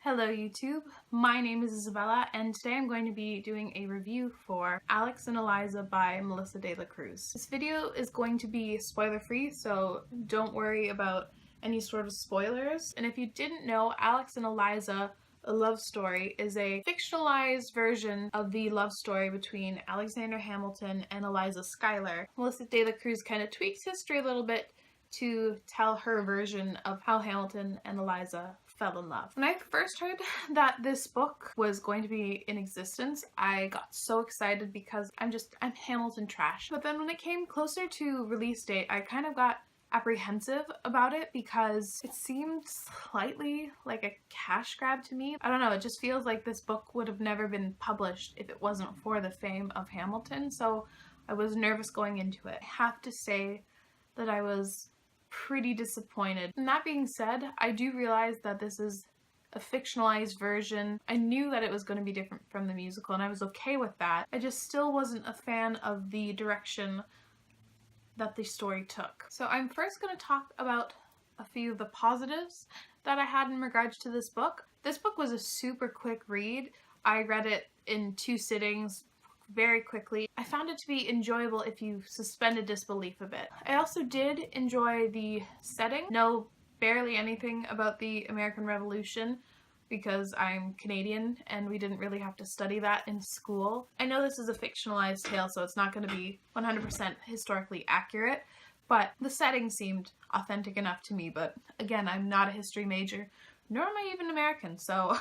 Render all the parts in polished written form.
Hello YouTube, my name is Isabella and today I'm going to be doing a review for Alex and Eliza by Melissa de la Cruz. This video is going to be spoiler free, so don't worry about any sort of spoilers. And if you didn't know, Alex and Eliza, a love story, is a fictionalized version of the love story between Alexander Hamilton and Eliza Schuyler. Melissa de la Cruz kind of tweaks history a little bit to tell her version of how Hamilton and Eliza fell in love. When I first heard that this book was going to be in existence, I got so excited because I'm Hamilton trash. But then when it came closer to release date, I kind of got apprehensive about it because it seemed slightly like a cash grab to me. I don't know, it just feels like this book would have never been published if it wasn't for the fame of Hamilton, so I was nervous going into it. I have to say that I was pretty disappointed. And that being said, I do realize that this is a fictionalized version. I knew that it was going to be different from the musical and I was okay with that. I just still wasn't a fan of the direction that the story took. So I'm first going to talk about a few of the positives that I had in regards to this book. This book was a super quick read. I read it in 2 sittings very quickly. I found it to be enjoyable if you suspended disbelief a bit. I also did enjoy the setting. Know barely anything about the American Revolution because I'm Canadian and we didn't really have to study that in school. I know this is a fictionalized tale, so it's not going to be 100% historically accurate, but the setting seemed authentic enough to me. But again, I'm not a history major, nor am I even American, so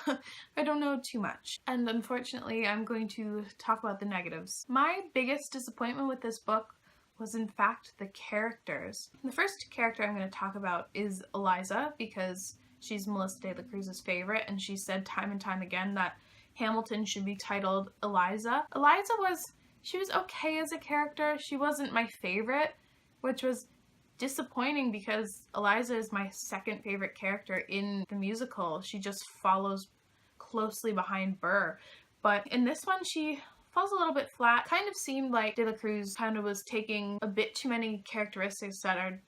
I don't know too much. And unfortunately, I'm going to talk about the negatives. My biggest disappointment with this book was in fact the characters. The first character I'm going to talk about is Eliza, because she's Melissa de la Cruz's favorite, and she said time and time again that Hamilton should be titled Eliza. Eliza she was okay as a character. She wasn't my favorite, which was disappointing because Eliza is my second favorite character in the musical. She just follows closely behind Burr. But in this one, she falls a little bit flat. Kind of seemed like de la Cruz kind of was taking a bit too many characteristics that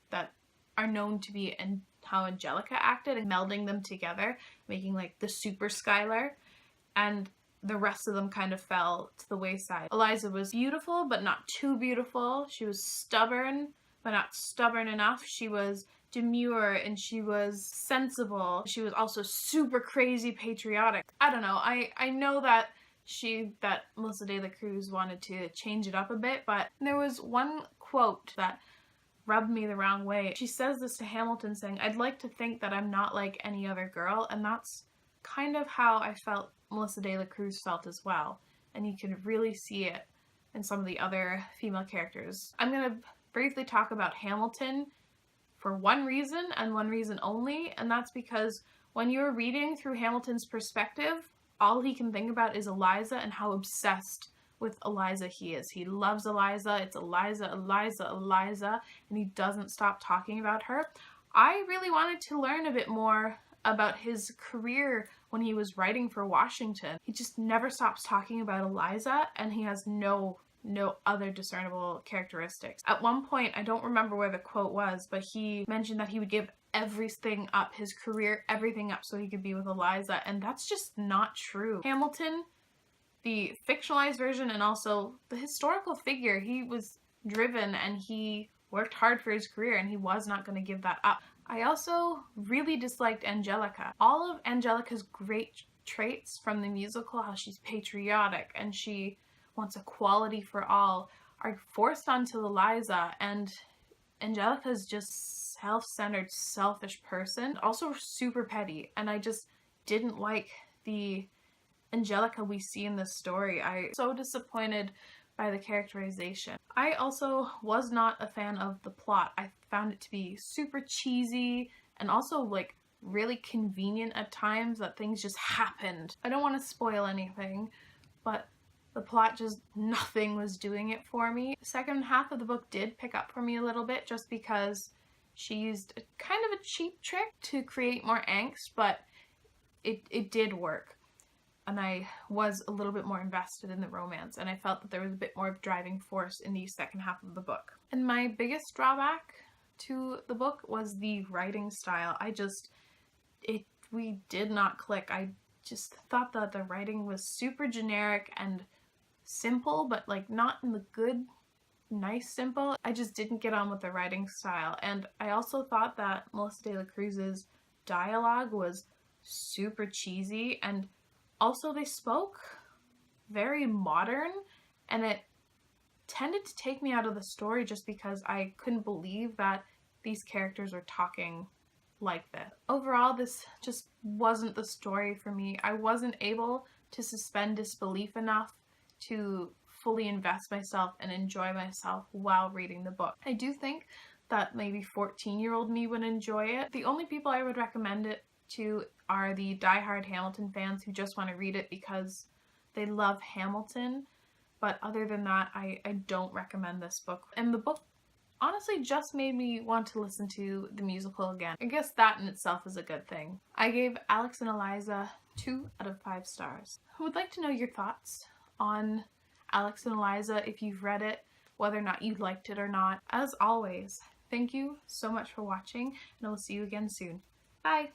are known to be and how Angelica acted and melding them together, making like the super Schuyler, and the rest of them kind of fell to the wayside. Eliza was beautiful, but not too beautiful. She was stubborn, but not stubborn enough. She was demure and she was sensible. She was also super crazy patriotic. I don't know, I know that Melissa de la Cruz wanted to change it up a bit, but there was one quote that rubbed me the wrong way. She says this to Hamilton saying, "I'd like to think that I'm not like any other girl," and that's kind of how I felt Melissa de la Cruz felt as well. And you can really see it in some of the other female characters. I'm gonna briefly talk about Hamilton for one reason and one reason only, and that's because when you're reading through Hamilton's perspective, all he can think about is Eliza and how obsessed with Eliza he is. He loves Eliza. It's Eliza, Eliza, Eliza, and he doesn't stop talking about her. I really wanted to learn a bit more about his career when he was writing for Washington. He just never stops talking about Eliza, and he has no other discernible characteristics. At one point, I don't remember where the quote was, but he mentioned that he would give everything up, his career, everything up so he could be with Eliza, and that's just not true. Hamilton, the fictionalized version and also the historical figure, he was driven and he worked hard for his career and he was not going to give that up. I also really disliked Angelica. All of Angelica's great traits from the musical, how she's patriotic and she wants equality for all, are forced onto Eliza, and Angelica's just self-centered, selfish person, also super petty, and I just didn't like the Angelica we see in this story. I'm so disappointed by the characterization. I also was not a fan of the plot. I found it to be super cheesy and also like really convenient at times that things just happened. I don't want to spoil anything, but the plot just, nothing was doing it for me. The second half of the book did pick up for me a little bit just because she used kind of a cheap trick to create more angst, but it did work. And I was a little bit more invested in the romance, and I felt that there was a bit more of driving force in the second half of the book. And my biggest drawback to the book was the writing style. We did not click. I just thought that the writing was super generic and simple, but like not in the good, nice simple. I just didn't get on with the writing style. And I also thought that Melissa de la Cruz's dialogue was super cheesy, and also they spoke very modern, and it tended to take me out of the story just because I couldn't believe that these characters are talking like this. Overall, this just wasn't the story for me. I wasn't able to suspend disbelief enough to fully invest myself and enjoy myself while reading the book. I do think that maybe 14-year-old me would enjoy it. The only people I would recommend it to are the diehard Hamilton fans who just want to read it because they love Hamilton. But other than that, I don't recommend this book. And the book honestly just made me want to listen to the musical again. I guess that in itself is a good thing. I gave Alex and Eliza 2 out of 5 stars. I would like to know your thoughts on Alex and Eliza if you've read it, whether or not you liked it or not. As always, thank you so much for watching, and I will see you again soon. Bye!